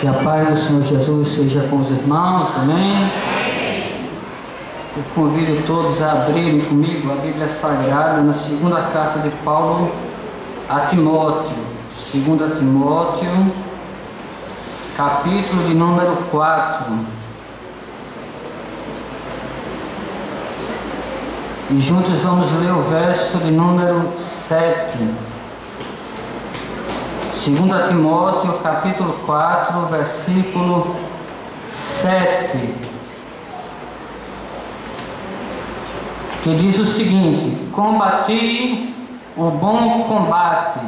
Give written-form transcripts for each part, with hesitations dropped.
Que a paz do Senhor Jesus seja com os irmãos, amém? Eu convido todos a abrirem comigo a Bíblia Sagrada na segunda carta de Paulo a Timóteo. 2 Timóteo, capítulo de número 4. E juntos vamos ler o verso de número 7. 2 Timóteo, capítulo 4, versículo 7, que diz o seguinte: combati o bom combate,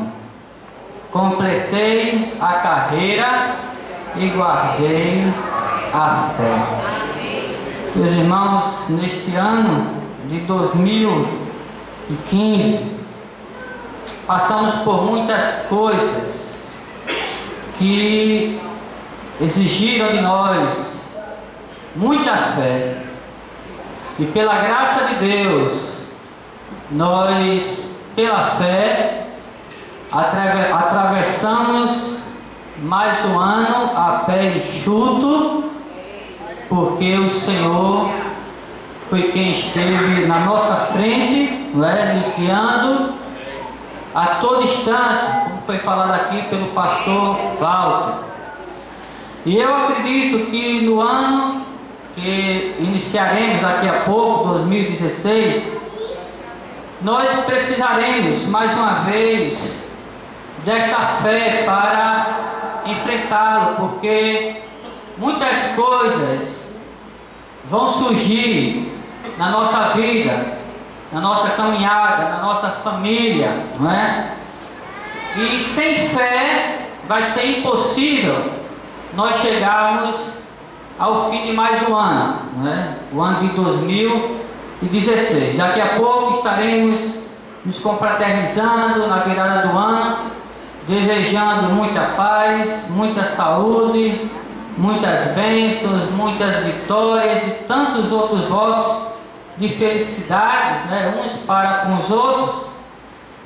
completei a carreira e guardei a fé. Meus irmãos, neste ano de 2015, passamos por muitas coisas que exigiram de nós muita fé, e pela graça de Deus, nós, pela fé, atravessamos mais um ano a pé enxuto, porque o Senhor foi quem esteve na nossa frente, nos guiando a todo instante, como foi falado aqui pelo pastor Walter. E eu acredito que no ano que iniciaremos daqui a pouco, 2016, nós precisaremos mais uma vez desta fé para enfrentá-lo, porque muitas coisas vão surgir na nossa vida, na nossa caminhada, na nossa família, não é? E sem fé vai ser impossível nós chegarmos ao fim de mais um ano, não é? O ano de 2016. Daqui a pouco estaremos nos confraternizando na virada do ano, desejando muita paz, muita saúde, muitas bênçãos, muitas vitórias e tantos outros votos de felicidades, uns para com os outros.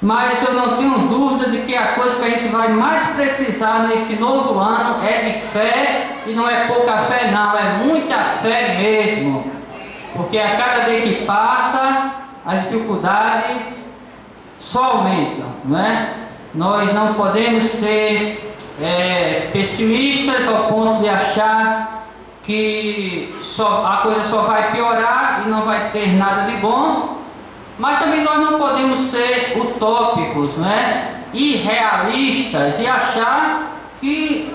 Mas eu não tenho dúvida de que a coisa que a gente vai mais precisar neste novo ano é de fé, e não é pouca fé não, é muita fé mesmo, porque a cada dia que passa as dificuldades só aumentam, não é? Nós não podemos ser pessimistas ao ponto de achar que a coisa só vai piorar e não vai ter nada de bom, mas também nós não podemos ser utópicos, irrealistas, e achar que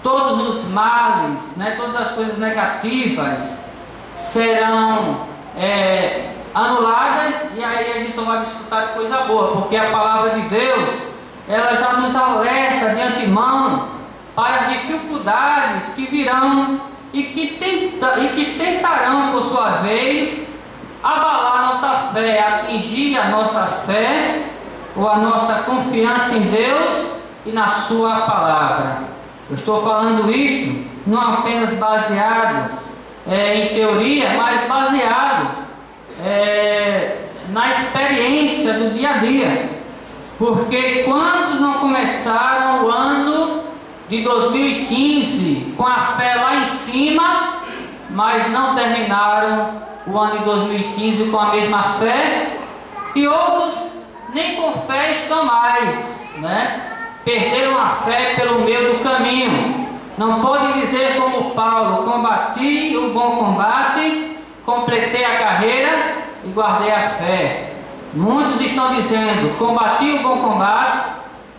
todos os males, todas as coisas negativas serão anuladas, e aí a gente não vai desfrutar de coisa boa, porque a palavra de Deus, ela já nos alerta de antemão para as dificuldades que virão e que tentarão, por sua vez, abalar a nossa fé, atingir a nossa fé ou a nossa confiança em Deus e na sua palavra. Eu estou falando isto não apenas baseado em teoria, mas baseado na experiência do dia a dia, porque quantos não começaram o ano de 2015 com a fé lá em cima, mas não terminaram o ano de 2015 com a mesma fé, e outros nem com fé estão mais, perderam a fé pelo meio do caminho. Não podem dizer como Paulo: combati o bom combate, completei a carreira e guardei a fé. Muitos estão dizendo: combati o bom combate,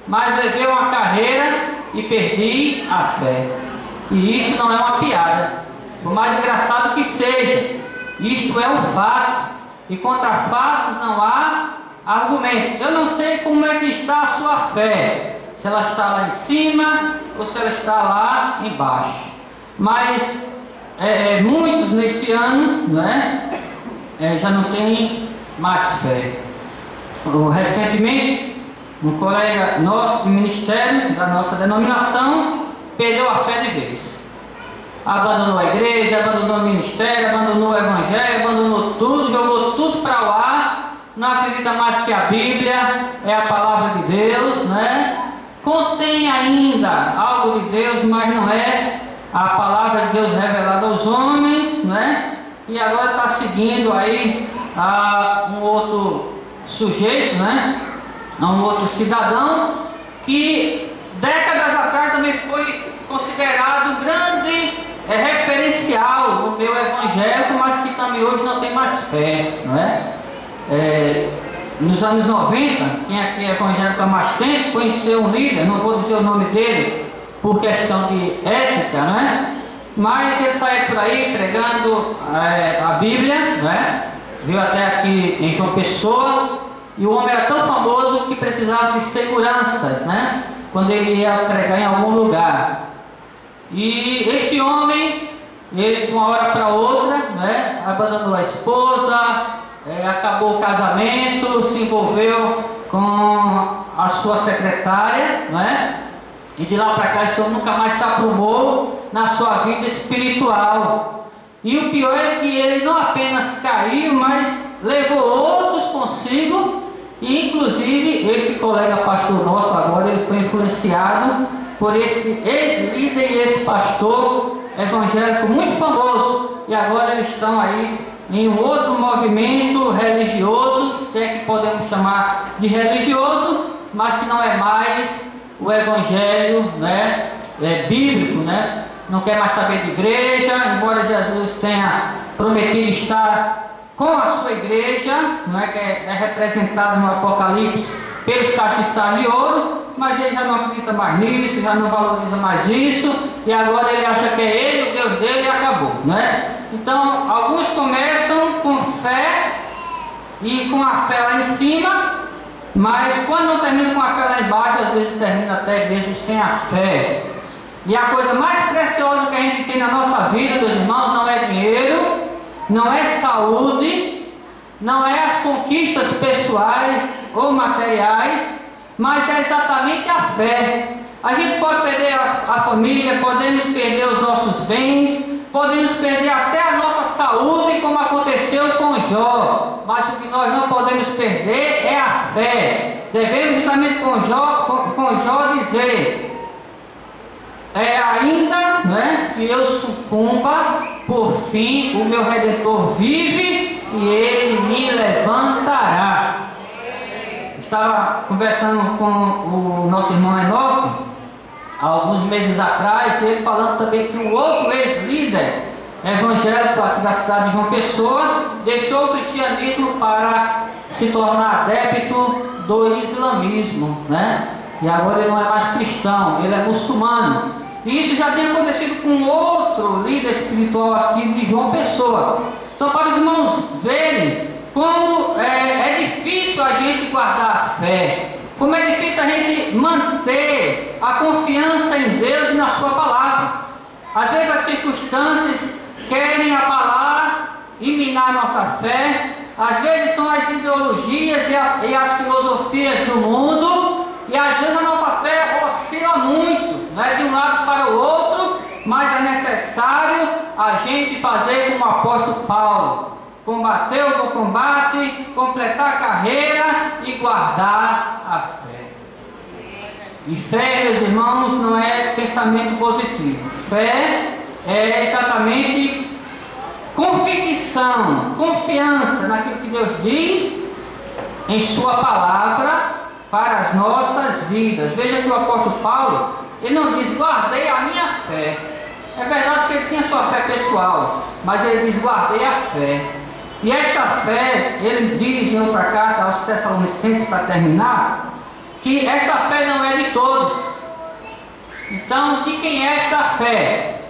mas levei uma carreira e perdi a fé. E isto não é uma piada, por mais engraçado que seja, isto é um fato, e contra fatos não há argumentos. Eu não sei como é que está a sua fé, se ela está lá em cima ou se ela está lá embaixo, mas muitos neste ano já não têm mais fé. Recentemente, um colega nosso de ministério, da nossa denominação, perdeu a fé de vez. Abandonou a igreja, abandonou o ministério, abandonou o evangelho, abandonou tudo, jogou tudo para o ar, não acredita mais que a Bíblia é a palavra de Deus, contém ainda algo de Deus, mas não é a palavra de Deus revelada aos homens, né? E agora está seguindo aí um outro sujeito, né? Um outro cidadão que décadas atrás também foi considerado um grande referencial no meio evangélico, mas que também hoje não tem mais fé, não é? Nos anos 90, quem aqui é evangélico há mais tempo, conheceu um líder, não vou dizer o nome dele por questão de ética, não é? Mas ele saiu por aí pregando a Bíblia, não é? Veio até aqui em João Pessoa, e o homem era tão famoso que precisava de seguranças, né? Quando ele ia pregar em algum lugar. E este homem, ele de uma hora para outra, né, abandonou a esposa, acabou o casamento, se envolveu com a sua secretária, né? E de lá para cá esse homem nunca mais se aprumou na sua vida espiritual. E o pior é que ele não apenas caiu, mas levou outros consigo. E inclusive este colega pastor nosso agora, ele foi influenciado por este ex-líder e ex-pastor evangélico muito famoso. E agora eles estão aí em um outro movimento religioso, se é que podemos chamar de religioso, mas que não é mais o evangelho, né, bíblico, né? Não quer mais saber de igreja, embora Jesus tenha prometido estar com a sua igreja, não é, que é representada no Apocalipse pelos castiçais de ouro, mas ele já não acredita mais nisso, já não valoriza mais isso, e agora ele acha que é ele, o Deus dele, e acabou, né? Então, alguns começam com fé e com a fé lá em cima, mas quando não termina com a fé lá embaixo, às vezes termina até mesmo sem a fé. E a coisa mais preciosa que a gente tem na nossa vida, meus irmãos, não é dinheiro, não é saúde, não é as conquistas pessoais ou materiais, mas é exatamente a fé. A gente pode perder a família, podemos perder os nossos bens, podemos perder até a nossa saúde, como aconteceu com Jó, mas o que nós não podemos perder é a fé. Devemos justamente com Jó dizer: ainda, né, que eu sucumba, por fim o meu Redentor vive e ele me levantará. Estava conversando com o nosso irmão Enoque há alguns meses atrás, ele falando também que um outro ex-líder evangélico aqui da cidade de João Pessoa deixou o cristianismo para se tornar adepto do islamismo, né? E agora ele não é mais cristão, ele é muçulmano. E isso já tem acontecido com outro líder espiritual aqui de João Pessoa. Então, para os irmãos verem como é difícil a gente guardar a fé, como é difícil a gente manter a confiança em Deus e na sua palavra. Às vezes as circunstâncias querem abalar e minar nossa fé. Às vezes são as ideologias e as filosofias do mundo, e às vezes a nossa fé oscila muito, né, de um lado para o outro, mas é necessário a gente fazer como o apóstolo Paulo: combater o bom combate, completar a carreira e guardar a fé. E fé, meus irmãos, não é pensamento positivo. Fé é exatamente convicção, confiança naquilo que Deus diz em sua palavra para as nossas vidas. Veja que o apóstolo Paulo, ele não diz guardei a minha fé. É verdade que ele tinha sua fé pessoal, mas ele diz guardei a fé. E esta fé, ele diz em outra carta aos Tessalonicenses, para terminar, que esta fé não é de todos. Então, de quem é esta fé?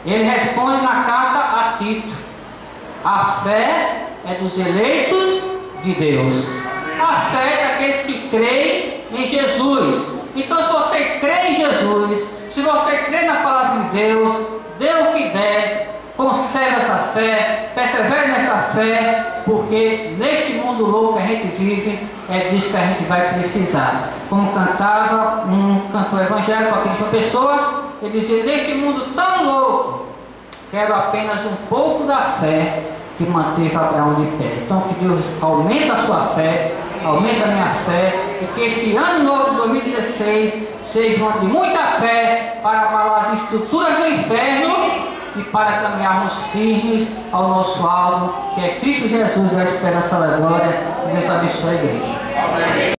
Ele responde na carta a Tito: a fé é dos eleitos de Deus. A fé é daqueles que creem em Jesus. Então, se você crê em Jesus, se você crê na palavra de Deus, dê o que der, conserve essa fé, persevere nessa fé, porque neste mundo louco que a gente vive, é disso que a gente vai precisar. Como cantava um cantor evangélico aqui de João Pessoa, ele dizia: neste mundo tão louco, quero apenas um pouco da fé que manteve Abraão de pé. Então que Deus aumente a sua fé, aumenta a minha fé, e que este ano novo de 2016 seja um ano de muita fé para abalar as estruturas do inferno e para caminharmos firmes ao nosso alvo, que é Cristo Jesus, a esperança da glória. Deus abençoe a igreja.